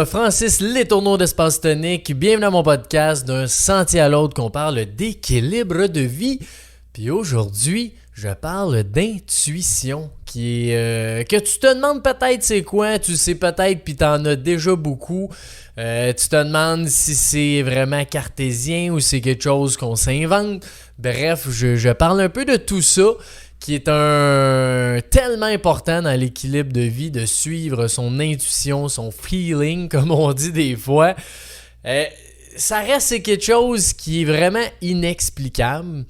Francis Letourneau d'Espace Tonique. Bienvenue à mon podcast d'un sentier à l'autre qu'on parle d'équilibre de vie. Puis aujourd'hui, je parle d'intuition que tu te demandes peut-être c'est quoi, tu sais peut-être puis t'en as déjà beaucoup. Tu te demandes si c'est vraiment cartésien ou c'est quelque chose qu'on s'invente. Bref, je parle un peu de tout ça, qui est tellement important dans l'équilibre de vie, de suivre son intuition, son feeling, comme on dit des fois. Ça reste c'est quelque chose qui est vraiment inexplicable.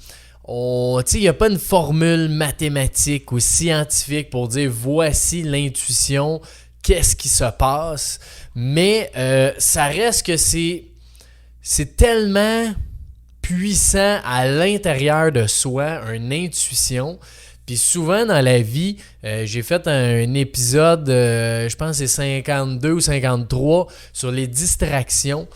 Il n'y a pas une formule mathématique ou scientifique pour dire voici l'intuition, qu'est-ce qui se passe. Mais ça reste que c'est tellement puissant à l'intérieur de soi, une intuition. Puis souvent dans la vie, j'ai fait un épisode, je pense que c'est 52 ou 53, sur les distractions.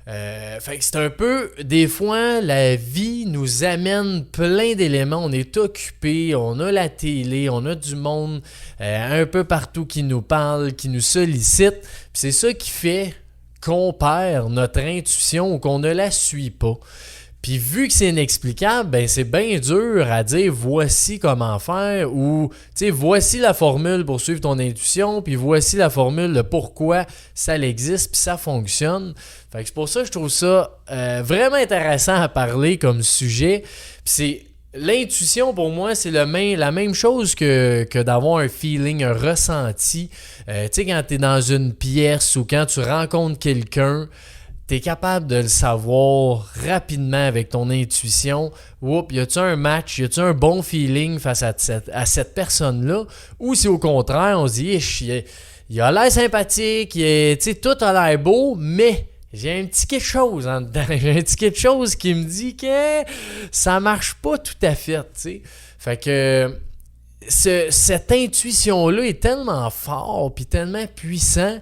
Fait que c'est un peu, des fois, la vie nous amène plein d'éléments. On est occupé, on a la télé, on a du monde un peu partout qui nous parle, qui nous sollicite. Puis c'est ça qui fait qu'on perd notre intuition ou qu'on ne la suit pas. Puis vu que c'est inexplicable, ben c'est bien dur à dire voici comment faire ou voici la formule pour suivre ton intuition, puis voici la formule de pourquoi ça existe puis ça fonctionne. Fait que c'est pour ça que je trouve ça vraiment intéressant à parler comme sujet. Puis c'est l'intuition pour moi, c'est la même chose que d'avoir un feeling, un ressenti. Quand tu es dans une pièce ou quand tu rencontres quelqu'un, tu es capable de le savoir rapidement avec ton intuition. Y a-tu un match, y a-tu un bon feeling face à cette personne-là? Ou si au contraire, on se dit, il a l'air sympathique, tout a l'air beau, mais j'ai un petit quelque chose en dedans. J'ai un petit quelque chose qui me dit que ça marche pas tout à fait, t'sais. Fait que cette intuition-là est tellement fort puis tellement puissant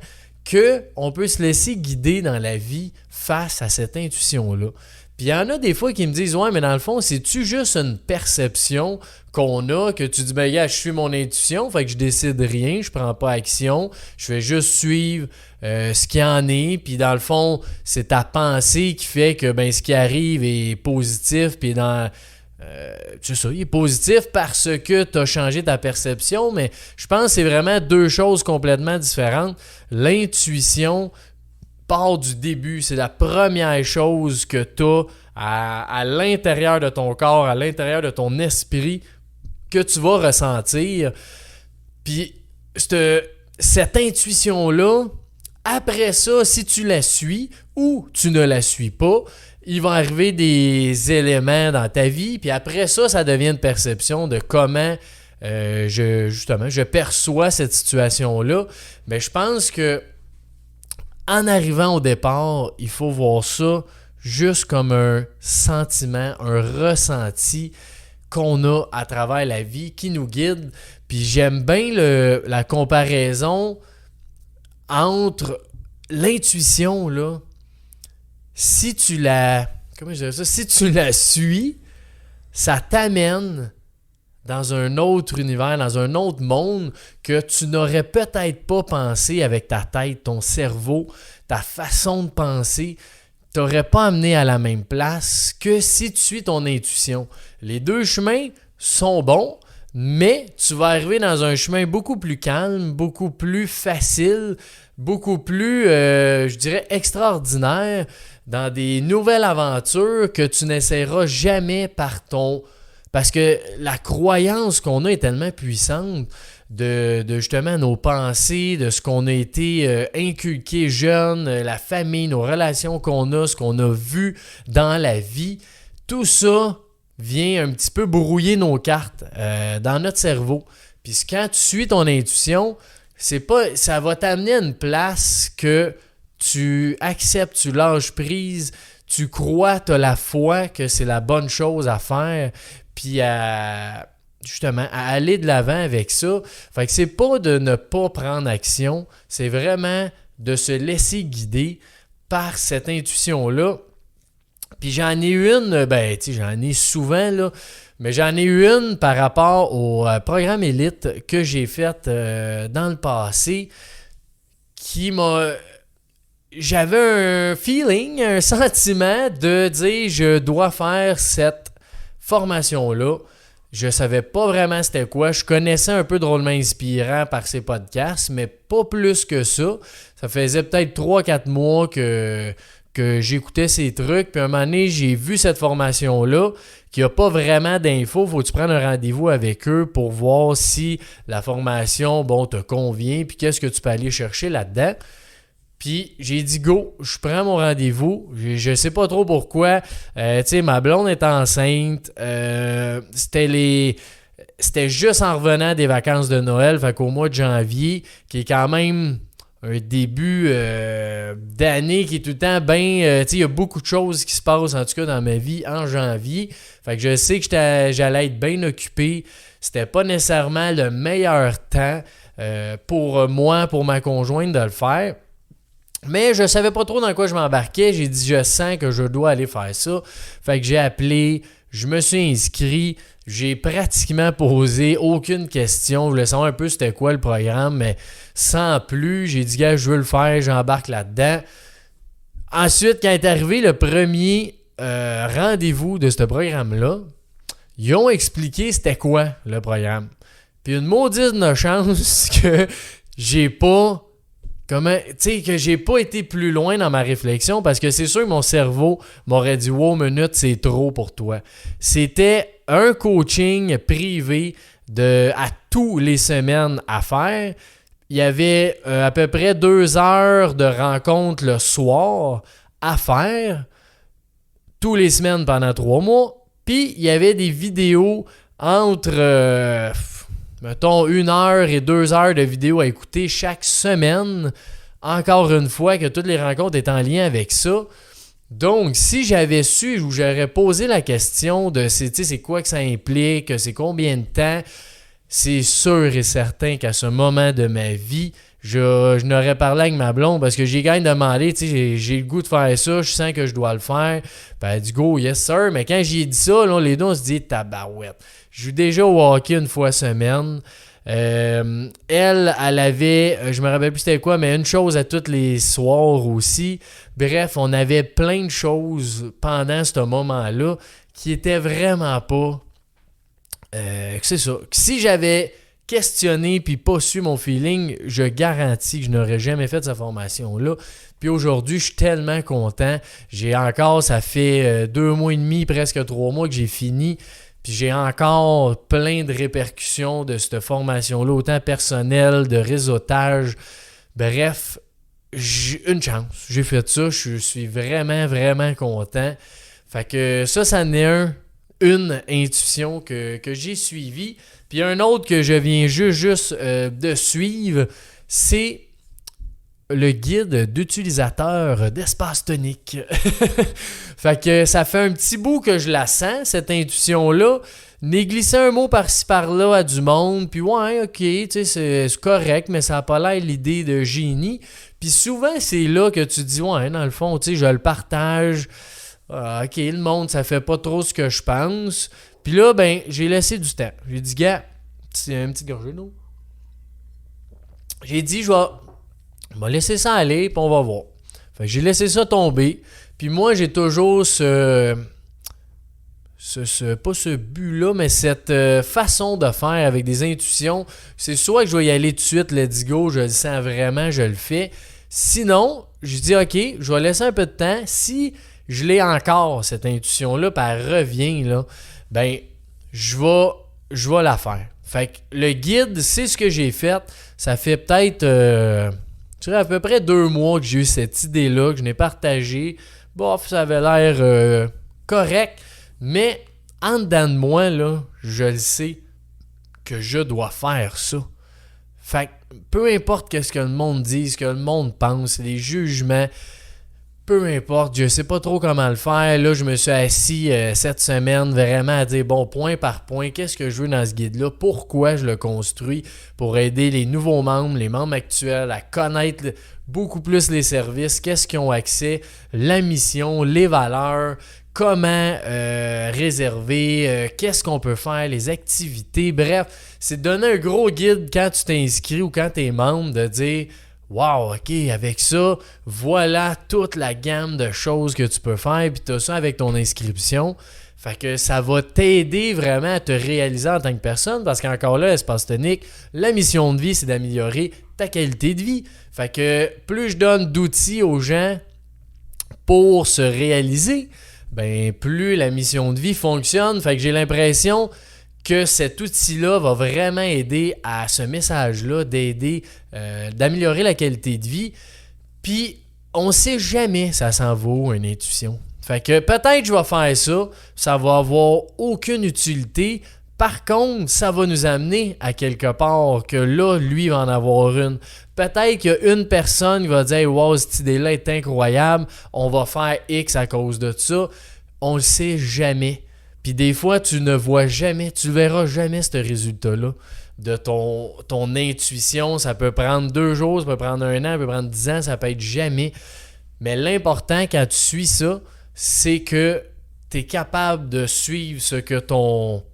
qu'on peut se laisser guider dans la vie face à cette intuition-là. Puis il y en a des fois qui me disent « Ouais, mais dans le fond, c'est-tu juste une perception qu'on a, que tu dis « Ben gars, je suis mon intuition, fait que je décide rien, je prends pas action, je vais juste suivre ce qu'il y en est. » Puis dans le fond, c'est ta pensée qui fait que ce qui arrive est positif, puis il est positif parce que tu as changé ta perception, mais je pense que c'est vraiment deux choses complètement différentes. L'intuition part du début, c'est la première chose que tu as à l'intérieur de ton corps, à l'intérieur de ton esprit, que tu vas ressentir. Puis cette intuition-là, après ça, si tu la suis ou tu ne la suis pas, il va arriver des éléments dans ta vie, puis après ça, ça devient une perception de comment je perçois cette situation-là. Mais je pense que en arrivant au départ, il faut voir ça juste comme un sentiment, un ressenti qu'on a à travers la vie qui nous guide. Puis j'aime bien la comparaison entre l'intuition, là. Si tu la suis, ça t'amène dans un autre univers, dans un autre monde que tu n'aurais peut-être pas pensé avec ta tête, ton cerveau, ta façon de penser. Tu n'aurais pas amené à la même place que si tu suis ton intuition. Les deux chemins sont bons, mais tu vas arriver dans un chemin beaucoup plus calme, beaucoup plus facile, beaucoup plus, extraordinaire, dans des nouvelles aventures que tu n'essaieras jamais parce que la croyance qu'on a est tellement puissante de justement nos pensées, de ce qu'on a été inculqué jeune, la famille, nos relations qu'on a, ce qu'on a vu dans la vie. Tout ça vient un petit peu brouiller nos cartes dans notre cerveau. Puis quand tu suis ton intuition, ça va t'amener à une place que tu acceptes, tu lâches prise, tu crois, tu as la foi que c'est la bonne chose à faire, puis à aller de l'avant avec ça. Fait que c'est pas de ne pas prendre action, c'est vraiment de se laisser guider par cette intuition-là. Puis j'en ai une, j'en ai souvent, là, mais j'en ai eu une par rapport au programme Élite que j'ai fait dans le passé qui m'a j'avais un feeling, un sentiment de dire je dois faire cette formation-là. Je savais pas vraiment c'était quoi. Je connaissais un peu Drôlement Inspirant par ses podcasts, mais pas plus que ça. Ça faisait peut-être 3-4 mois que j'écoutais ces trucs. Puis un moment donné, j'ai vu cette formation-là qui n'a pas vraiment d'infos. Faut que tu prennes un rendez-vous avec eux pour voir si la formation, te convient. Puis qu'est-ce que tu peux aller chercher là-dedans. Puis j'ai dit go, je prends mon rendez-vous. Je sais pas trop pourquoi. Tu sais, ma blonde est enceinte. C'était juste en revenant des vacances de Noël, fait qu'au mois de janvier, qui est quand même un début d'année qui est tout le temps bien... tu sais, il y a beaucoup de choses qui se passent, en tout cas dans ma vie, en janvier. Fait que je sais que j'allais être bien occupé. C'était pas nécessairement le meilleur temps pour moi, pour ma conjointe de le faire. Mais je savais pas trop dans quoi je m'embarquais. J'ai dit, je sens que je dois aller faire ça. Fait que j'ai appelé, je me suis inscrit. J'ai pratiquement posé aucune question. Je voulais savoir un peu c'était quoi le programme, mais sans plus. J'ai dit, gars, je veux le faire, j'embarque là-dedans. Ensuite, quand est arrivé le premier rendez-vous de ce programme-là, ils ont expliqué c'était quoi le programme. Puis une maudite de chance que j'ai pas... que j'ai pas été plus loin dans ma réflexion parce que c'est sûr que mon cerveau m'aurait dit « Wow, minute, c'est trop pour toi. » C'était un coaching privé à tous les semaines à faire. Il y avait à peu près 2 heures de rencontre le soir à faire tous les semaines pendant 3 mois. Puis, il y avait des vidéos entre... mettons 1 heure et 2 heures de vidéos à écouter chaque semaine. Encore une fois, que toutes les rencontres étaient en lien avec ça. Donc, si j'avais su ou j'aurais posé la question de c'est quoi que ça implique, c'est combien de temps, c'est sûr et certain qu'à ce moment de ma vie, je n'aurais parlé avec ma blonde parce que j'ai quand même demandé, j'ai le goût de faire ça, je sens que je dois le faire. Ben, elle dit go, yes sir. Mais quand j'ai dit ça, là, les deux, on se dit tabarouette. Je joue déjà au hockey une fois semaine. Elle avait, je me rappelle plus c'était quoi, mais une chose à tous les soirs aussi. Bref, on avait plein de choses pendant ce moment-là qui étaient vraiment pas... c'est ça. Si j'avais questionné puis pas su mon feeling, je garantis que je n'aurais jamais fait cette formation-là. Puis aujourd'hui, je suis tellement content. Ça fait 2 mois et demi, presque 3 mois que j'ai fini. Puis j'ai encore plein de répercussions de cette formation-là, autant personnelle, de réseautage. Bref, j'ai une chance. J'ai fait ça. Je suis vraiment, vraiment content. Fait que ça en est une intuition que j'ai suivie. Puis un autre que je viens juste de suivre, c'est le guide d'utilisateur d'espace tonique. Fait que ça fait un petit bout que je la sens, cette intuition-là. Glisser un mot par-ci par-là à du monde, puis ouais, ok, c'est correct, mais ça n'a pas l'air l'idée de génie. Puis souvent, c'est là que tu dis, ouais, dans le fond, je le partage. Ok, le monde, ça fait pas trop ce que je pense. Puis là, j'ai laissé du temps. J'ai dit, gars, c'est un petit gorgée d'eau. J'ai dit, je vais laisser ça aller, puis on va voir. Fait que j'ai laissé ça tomber. Puis moi, j'ai toujours pas ce but-là, mais cette façon de faire avec des intuitions. C'est soit que je vais y aller tout de suite, let's go, je le sens vraiment, je le fais. Sinon, je dis, ok, je vais laisser un peu de temps. Si je l'ai encore, cette intuition-là, puis elle revient, là, je vais la faire. Fait que le guide, c'est ce que j'ai fait. Ça fait peut-être, à peu près 2 mois que j'ai eu cette idée-là, que je n'ai partagée. Bof, ça avait l'air correct. Mais en dedans de moi, là, je le sais que je dois faire ça. Fait que peu importe ce que le monde dit, ce que le monde pense, les jugements, peu importe, je sais pas trop comment le faire. Là, je me suis assis cette semaine vraiment à dire, bon, point par point, qu'est-ce que je veux dans ce guide-là? Pourquoi je le construis? Pour aider les nouveaux membres, les membres actuels à connaître beaucoup plus les services, qu'est-ce qu'ils ont accès, la mission, les valeurs, comment réserver, qu'est-ce qu'on peut faire, les activités. Bref, c'est de donner un gros guide quand tu t'inscris ou quand tu es membre de dire wow, ok, avec ça, voilà toute la gamme de choses que tu peux faire, puis tu as ça avec ton inscription. Fait que ça va t'aider vraiment à te réaliser en tant que personne, parce qu'encore là, Espace Tonique, la mission de vie, c'est d'améliorer ta qualité de vie. Fait que plus je donne d'outils aux gens pour se réaliser, ben plus la mission de vie fonctionne. Fait que j'ai l'impression que cet outil-là va vraiment aider à ce message-là, d'améliorer la qualité de vie. Puis, on ne sait jamais ça s'en vaut une intuition. Fait que peut-être je vais faire ça, ça va avoir aucune utilité. Par contre, ça va nous amener à quelque part que là, lui va en avoir une. Peut-être qu'il y a une personne qui va dire « Wow, cette idée-là est incroyable, on va faire X à cause de ça. » On le sait jamais. Puis des fois, tu ne verras jamais ce résultat-là de ton intuition. Ça peut prendre 2 jours, ça peut prendre 1 an, ça peut prendre 10 ans, ça peut être jamais. Mais l'important quand tu suis ça, c'est que tu es capable de suivre ce que ton...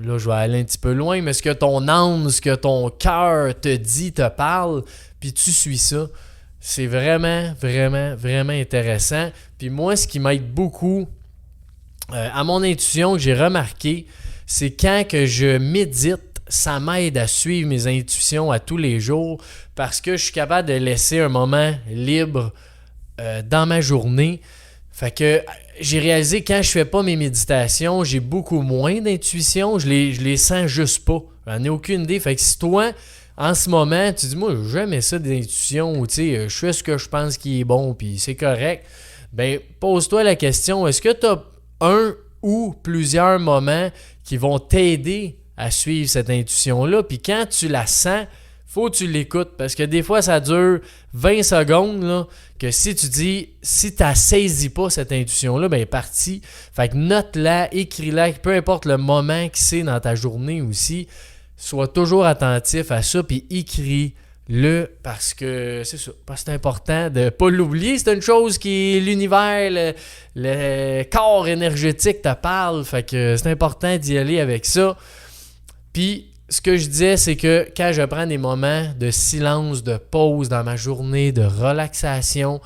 Là, je vais aller un petit peu loin, mais ce que ton âme, ce que ton cœur te dit, te parle, puis tu suis ça. C'est vraiment, vraiment, vraiment intéressant. Puis moi, ce qui m'aide beaucoup à mon intuition, que j'ai remarqué, c'est quand que je médite, ça m'aide à suivre mes intuitions à tous les jours parce que je suis capable de laisser un moment libre dans ma journée. Fait que j'ai réalisé quand je fais pas mes méditations, j'ai beaucoup moins d'intuition. Je les sens juste pas. J'en ai aucune idée. Fait que si toi, en ce moment, tu dis, moi, j'ai jamais ça d'intuition ou tu sais, je fais ce que je pense qui est bon puis c'est correct. Ben, pose-toi la question, est-ce que tu as un ou plusieurs moments qui vont t'aider à suivre cette intuition-là? Puis quand tu la sens, faut que tu l'écoutes parce que des fois, ça dure 20 secondes là, que si tu n'as saisi pas cette intuition-là, ben elle est partie. Fait que note-la, écris-la, peu importe le moment que c'est dans ta journée aussi, sois toujours attentif à ça puis écris-le parce que c'est ça, parce que c'est important de ne pas l'oublier. C'est une chose qui est l'univers, le corps énergétique te parle, fait que c'est important d'y aller avec ça. Puis ce que je disais, c'est que quand je prends des moments de silence, de pause dans ma journée, de relaxation,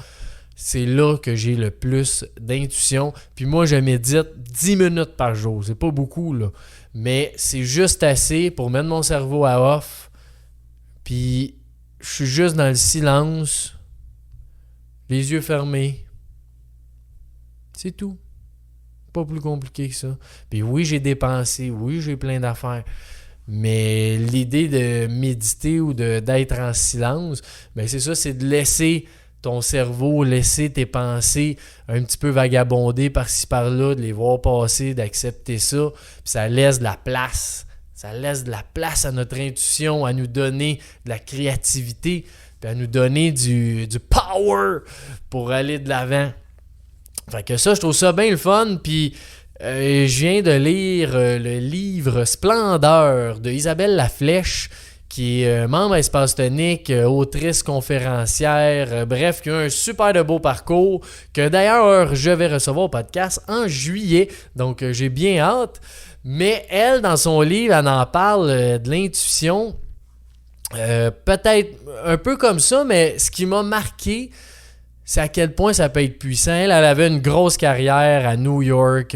c'est là que j'ai le plus d'intuition. Puis moi, je médite 10 minutes par jour. C'est pas beaucoup, là. Mais c'est juste assez pour mettre mon cerveau à off. Puis je suis juste dans le silence, les yeux fermés. C'est tout. Pas plus compliqué que ça. Puis oui, j'ai des pensées. Oui, j'ai plein d'affaires. Mais l'idée de méditer ou d'être en silence, ben c'est ça, c'est de laisser ton cerveau, laisser tes pensées un petit peu vagabonder par-ci par-là, de les voir passer, d'accepter ça, puis ça laisse de la place. Ça laisse de la place à notre intuition, à nous donner de la créativité, puis à nous donner du power pour aller de l'avant. Fait que ça, je trouve ça bien le fun, puis je viens de lire le livre Splendeur de Isabelle Laflèche, qui est membre Espace Tonique, autrice conférencière, bref, qui a un super de beau parcours, que d'ailleurs je vais recevoir au podcast en juillet, donc j'ai bien hâte. Mais elle, dans son livre, elle en parle de l'intuition, peut-être un peu comme ça, mais ce qui m'a marqué, c'est à quel point ça peut être puissant. Elle avait une grosse carrière à New York,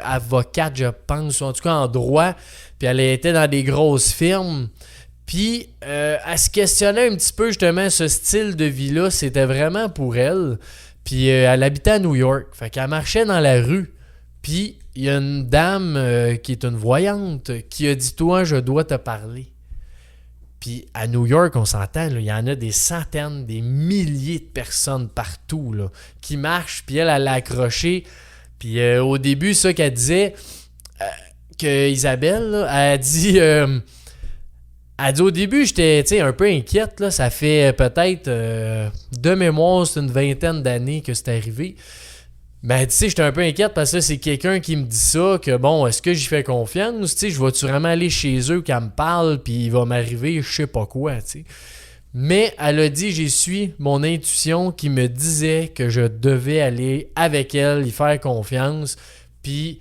avocate, je pense, ou en tout cas en droit. Puis elle était dans des grosses firmes. Puis elle se questionnait un petit peu justement ce style de vie-là. C'était vraiment pour elle. Puis elle habitait à New York. Fait qu'elle marchait dans la rue. Puis il y a une dame qui est une voyante qui a dit « Toi, je dois te parler ». Puis à New York, on s'entend, il y en a des centaines, des milliers de personnes partout là, qui marchent. Puis elle l'a accroché. Puis au début, ça qu'elle disait, que Isabelle, là, elle dit au début, j'étais un peu inquiète. Là, ça fait peut-être, de mémoire, c'est une 20aine d'années que c'est arrivé. Ben, tu sais, j'étais un peu inquiète parce que c'est quelqu'un qui me dit ça, que bon, est-ce que j'y fais confiance? Tu sais, je vais-tu vraiment aller chez eux qu'elle me parle, puis il va m'arriver je sais pas quoi, tu sais. Mais elle a dit, j'ai suivi mon intuition qui me disait que je devais aller avec elle, y faire confiance, puis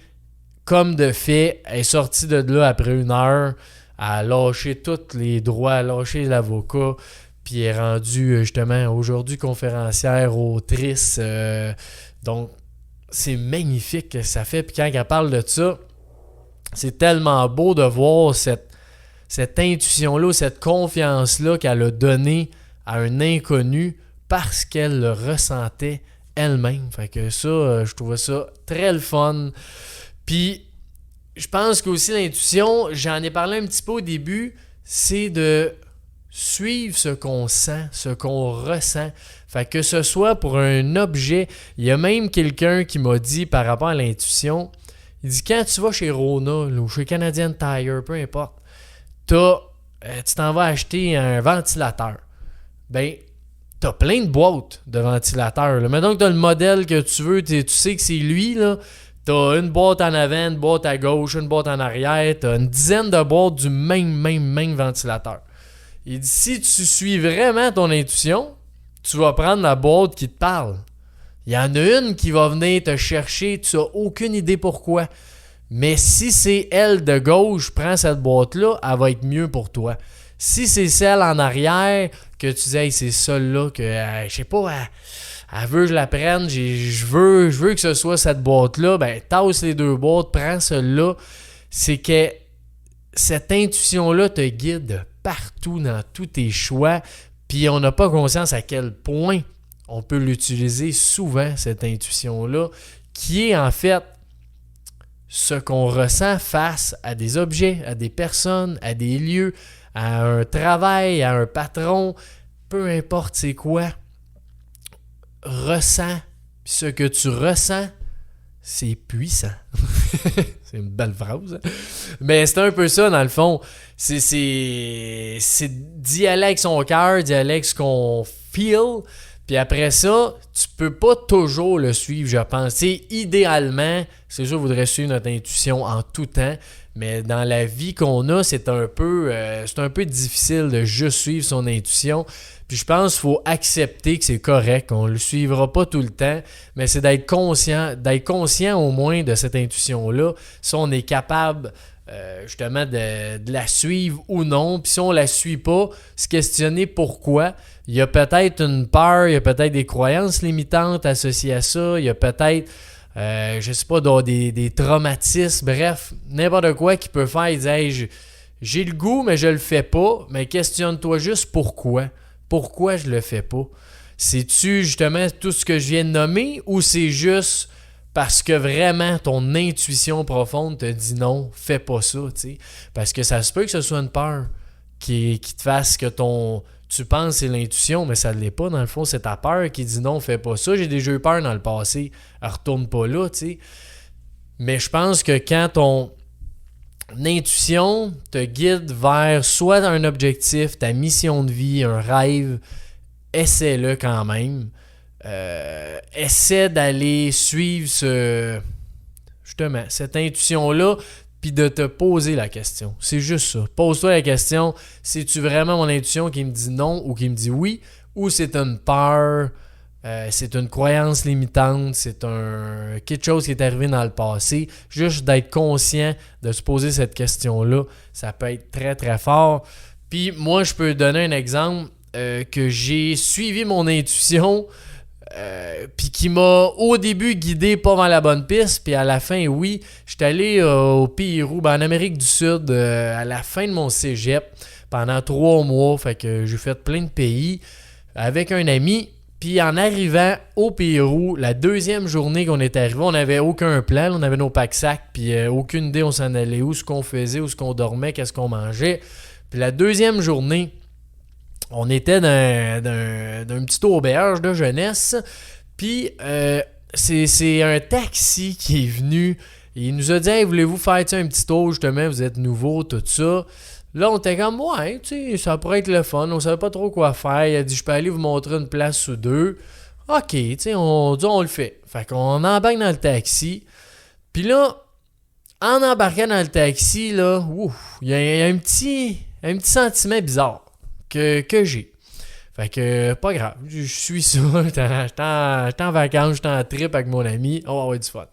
comme de fait, elle est sortie de là après 1 heure, elle a lâché tous les droits, elle a lâché l'avocat, puis elle est rendue justement aujourd'hui conférencière, autrice. Donc, c'est magnifique que ça fait. Puis quand elle parle de ça, c'est tellement beau de voir cette intuition-là, cette confiance-là qu'elle a donnée à un inconnu parce qu'elle le ressentait elle-même. Fait que ça, je trouvais ça très le fun. Puis, je pense qu'aussi l'intuition, j'en ai parlé un petit peu au début, c'est de suivre ce qu'on sent, ce qu'on ressent. Fait que ce soit pour un objet, il y a même quelqu'un qui m'a dit par rapport à l'intuition, il dit quand tu vas chez Rona ou chez Canadian Tire, peu importe, tu t'en vas acheter un ventilateur. Ben, tu as plein de boîtes de ventilateurs. Là. Maintenant que tu as le modèle que tu veux, tu sais que c'est lui, là. Tu as une boîte en avant, une boîte à gauche, une boîte en arrière. Tu as une dizaine de boîtes du même ventilateur. Il dit, si tu suis vraiment ton intuition, tu vas prendre la boîte qui te parle. Il y en a une qui va venir te chercher, tu n'as aucune idée pourquoi. Mais si c'est elle de gauche, prends cette boîte-là, elle va être mieux pour toi. Si c'est celle en arrière, que tu dis, hey, c'est celle-là que, je sais pas, elle veut que je la prenne, je veux que ce soit cette boîte-là, ben tasse les deux boîtes, prends celle-là. C'est que cette intuition-là te guide partout dans tous tes choix, puis on n'a pas conscience à quel point on peut l'utiliser souvent, cette intuition-là, qui est en fait ce qu'on ressent face à des objets, à des personnes, à des lieux, à un travail, à un patron, peu importe c'est quoi. Ressens. Puis ce que tu ressens, c'est puissant. C'est une belle phrase. Hein? Mais c'est un peu ça, dans le fond. C'est d'y aller avec son cœur, d'y aller avec ce qu'on feel. Puis après ça, tu peux pas toujours le suivre, je pense. T'sais, idéalement, c'est sûr, on voudrait suivre notre intuition en tout temps. Mais dans la vie qu'on a, c'est un peu difficile de juste suivre son intuition. Puis je pense qu'il faut accepter que c'est correct, qu'on ne le suivra pas tout le temps, mais c'est d'être conscient au moins de cette intuition-là, si on est capable justement de la suivre ou non. Puis si on ne la suit pas, se questionner pourquoi. Il y a peut-être une peur, il y a peut-être des croyances limitantes associées à ça, il y a peut-être je sais pas, des traumatismes, bref, n'importe quoi qui peut faire dire hey, j'ai le goût, mais je le fais pas. Mais questionne-toi juste pourquoi. Pourquoi je le fais pas? C'est-tu justement tout ce que je viens de nommer ou c'est juste parce que vraiment ton intuition profonde te dit non, fais pas ça, tu sais? Parce que ça se peut que ce soit une peur qui te fasse que tu penses que c'est l'intuition, mais ça ne l'est pas. Dans le fond, c'est ta peur qui dit non, fais pas ça. J'ai déjà eu peur dans le passé. Retourne pas là, tu sais. Mais je pense que quand ton intuition te guide vers soit un objectif, ta mission de vie, un rêve, essaie-le quand même. Essaie d'aller suivre justement cette intuition-là puis de te poser la question. C'est juste ça. Pose-toi la question, c'est-tu vraiment mon intuition qui me dit non ou qui me dit oui, ou c'est une peur, c'est une croyance limitante, c'est quelque chose qui est arrivé dans le passé. Juste d'être conscient de se poser cette question-là, ça peut être très très fort. Puis moi, je peux donner un exemple que j'ai suivi mon intuition puis qui m'a au début guidé pas dans la bonne piste, puis à la fin, oui, j'étais allé au Pérou, en Amérique du Sud, à la fin de mon cégep, pendant 3 mois, fait que j'ai fait plein de pays avec un ami, puis en arrivant au Pérou, la deuxième journée qu'on est arrivé, on n'avait aucun plan, on avait nos packs-sacs, puis aucune idée on s'en allait où, ce qu'on faisait, où ce qu'on dormait, qu'est-ce qu'on mangeait, puis la deuxième journée, on était dans petite auberge de jeunesse, puis c'est un taxi qui est venu. Et il nous a dit hey, voulez-vous faire un petit tour, justement, vous êtes nouveau, tout ça. Là, on était comme ouais, tu sais, ça pourrait être le fun, on savait pas trop quoi faire. Il a dit je peux aller vous montrer une place ou deux. Ok, tu sais, on le fait. Fait qu'on embarque dans le taxi. Puis là, en embarquant dans le taxi, là, il y a un petit sentiment bizarre que j'ai. Fait que, pas grave, je suis ça, j'étais en vacances, j'étais en trip avec mon ami, on va avoir du fun.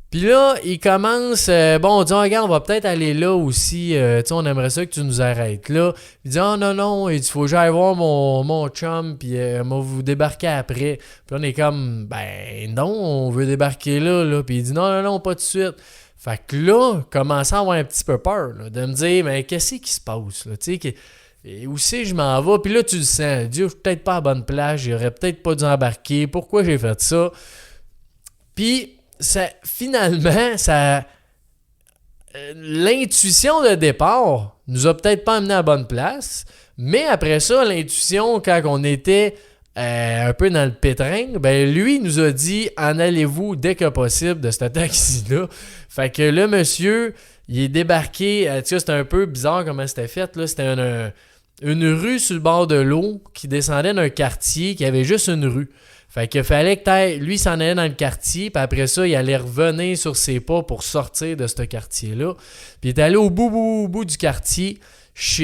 Puis là, il commence, on dit, regarde, on va peut-être aller là aussi, on aimerait ça que tu nous arrêtes là. Il dit, non, il faut que j'aille voir mon chum, puis on va vous débarquer après. Puis on est comme, non, on veut débarquer là. Puis il dit, non, pas tout de suite. Fait que là, commençait à avoir un petit peu peur, là, de me dire, mais qu'est-ce qui se passe, là, tu sais, et où c'est je m'en vais? Puis là, tu le sens, Dieu, je suis peut-être pas à la bonne place, j'aurais peut-être pas dû embarquer, pourquoi j'ai fait ça? Puis, finalement, l'intuition de départ nous a peut-être pas amené à la bonne place, mais après ça, l'intuition, quand on était un peu dans le pétrin, lui nous a dit en allez-vous dès que possible de ce taxi-là. Fait que le monsieur, il est débarqué, tu sais, c'était un peu bizarre comment c'était fait, là. C'était une rue sur le bord de l'eau qui descendait d'un quartier qui avait juste une rue. Fait qu'il fallait que lui s'en allait dans le quartier, puis après ça, il allait revenir sur ses pas pour sortir de ce quartier-là. Puis il est allé au bout du quartier,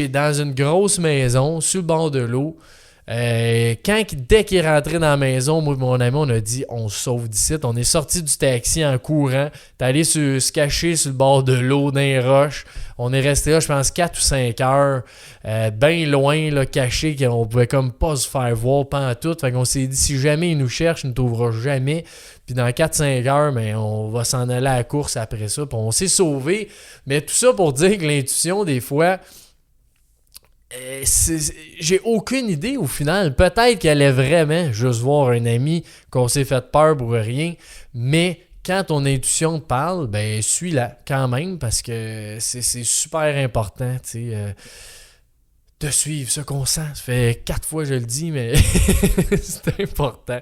dans une grosse maison, sur le bord de l'eau. Dès qu'il est rentré dans la maison, moi et mon ami, on a dit on se sauve d'ici. On est sorti du taxi en courant. T'es allé se cacher sur le bord de l'eau, dans les roches. On est resté là, je pense, 4 ou 5 heures, bien loin, là, caché, qu'on pouvait comme pas se faire voir pantoute. Fait qu'on s'est dit si jamais il nous cherche, il ne trouvera jamais. Puis dans 4-5 heures, on va s'en aller à la course après ça. Puis on s'est sauvé. Mais tout ça pour dire que l'intuition, des fois, j'ai aucune idée au final. Peut-être qu'elle est vraiment juste voir un ami qu'on s'est fait peur pour rien, mais quand ton intuition te parle, suis-la quand même parce que c'est super important, de suivre ce qu'on sent. Ça fait 4 fois que je le dis, mais c'est important.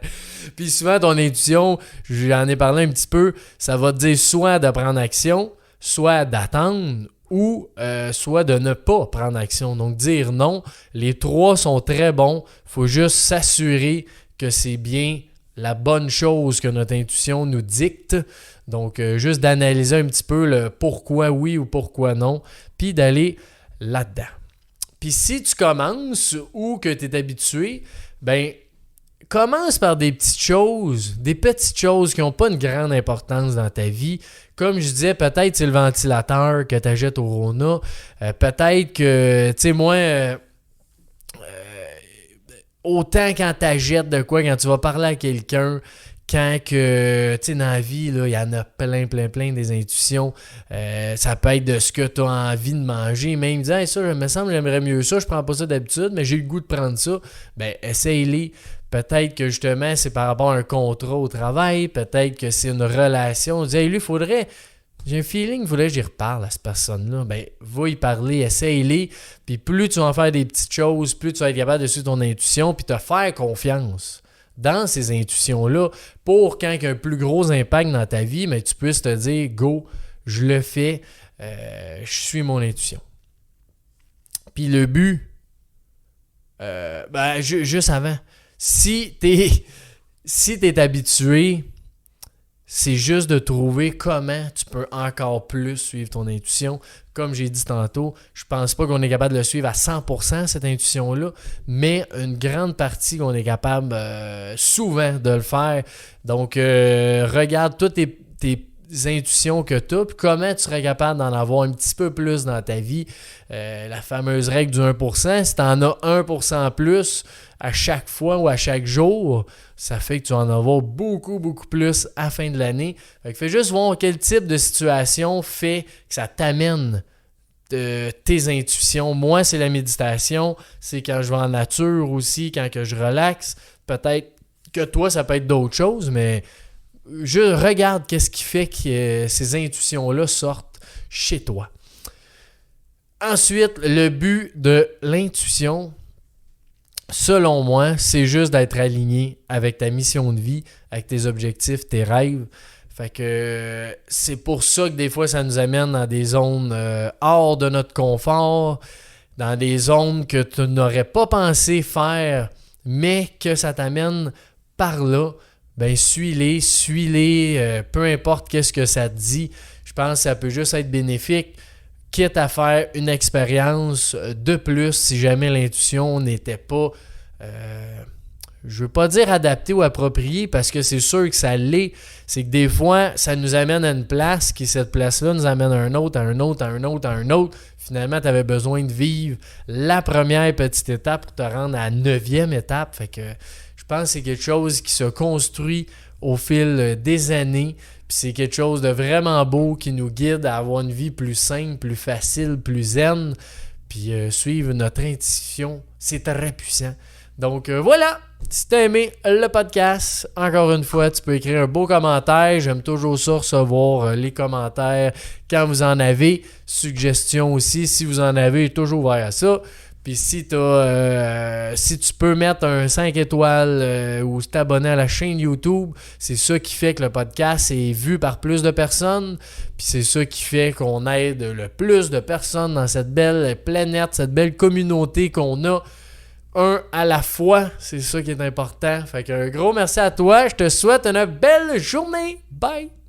Puis souvent, ton intuition, j'en ai parlé un petit peu, ça va te dire soit de prendre action, soit d'attendre, ou soit de ne pas prendre action. Donc, dire non, les 3 sont très bons. Il faut juste s'assurer que c'est bien la bonne chose que notre intuition nous dicte. Donc, juste d'analyser un petit peu le pourquoi oui ou pourquoi non, puis d'aller là-dedans. Puis si tu commences ou que tu es habitué, commence par des petites choses qui n'ont pas une grande importance dans ta vie. Comme je disais, peut-être c'est le ventilateur que tu achètes au Rona. Peut-être que, tu sais, moi, autant quand tu achètes de quoi, quand tu vas parler à quelqu'un, quand que, tu sais, dans la vie, il y en a plein des intuitions. Ça peut être de ce que tu as envie de manger. Même disant, hey, ça, il me semble, j'aimerais mieux ça, je prends pas ça d'habitude, mais j'ai le goût de prendre ça. Essaye-les. Peut-être que justement, c'est par rapport à un contrat au travail. Peut-être que c'est une relation. On dit, hey, lui, j'ai un feeling, il faudrait que j'y reparle à cette personne-là. Va y parler, essaye-les. Puis plus tu vas en faire des petites choses, plus tu vas être capable de suivre ton intuition, puis te faire confiance dans ces intuitions-là pour quand il y a un plus gros impact dans ta vie, tu puisses te dire, go, je le fais, je suis mon intuition. Puis le but, juste avant, si t'es habitué, c'est juste de trouver comment tu peux encore plus suivre ton intuition. Comme j'ai dit tantôt, je pense pas qu'on est capable de le suivre à 100% cette intuition-là, mais une grande partie qu'on est capable souvent de le faire. Donc, regarde toutes tes intuitions que tu as, puis comment tu serais capable d'en avoir un petit peu plus dans ta vie. La fameuse règle du 1%, si tu en as 1% plus à chaque fois ou à chaque jour, ça fait que tu vas en avoir beaucoup plus à la fin de l'année. Fait que fais juste voir quel type de situation fait que ça t'amène tes intuitions. Moi, c'est la méditation, c'est quand je vais en nature aussi, quand que je relaxe. Peut-être que toi, ça peut être d'autres choses, mais je regarde qu'est-ce qui fait que ces intuitions-là sortent chez toi. Ensuite, le but de l'intuition, selon moi, c'est juste d'être aligné avec ta mission de vie, avec tes objectifs, tes rêves. Fait que c'est pour ça que des fois, ça nous amène dans des zones hors de notre confort, dans des zones que tu n'aurais pas pensé faire, mais que ça t'amène par là. Suis-les, peu importe qu'est-ce que ça te dit. Je pense que ça peut juste être bénéfique, quitte à faire une expérience de plus si jamais l'intuition n'était pas je veux pas dire adapté ou approprié parce que c'est sûr que ça l'est. C'est que des fois, ça nous amène à une place, qui cette place-là nous amène à un autre, à un autre, à un autre, à un autre. Finalement, tu avais besoin de vivre la première petite étape pour te rendre à la 9e étape. Fait que je pense que c'est quelque chose qui se construit au fil des années. Puis c'est quelque chose de vraiment beau qui nous guide à avoir une vie plus simple, plus facile, plus zen. Puis suivre notre intuition, c'est très puissant. Donc voilà, si t'as aimé le podcast, encore une fois, tu peux écrire un beau commentaire. J'aime toujours ça, recevoir les commentaires quand vous en avez. Suggestions aussi, si vous en avez, toujours ouvert à ça. Puis si tu peux mettre un 5 étoiles ou t'abonner à la chaîne YouTube, c'est ça qui fait que le podcast est vu par plus de personnes. Puis c'est ça qui fait qu'on aide le plus de personnes dans cette belle planète, cette belle communauté qu'on a. Un à la fois, c'est ça qui est important. Fait qu'un gros merci à toi. Je te souhaite une belle journée. Bye!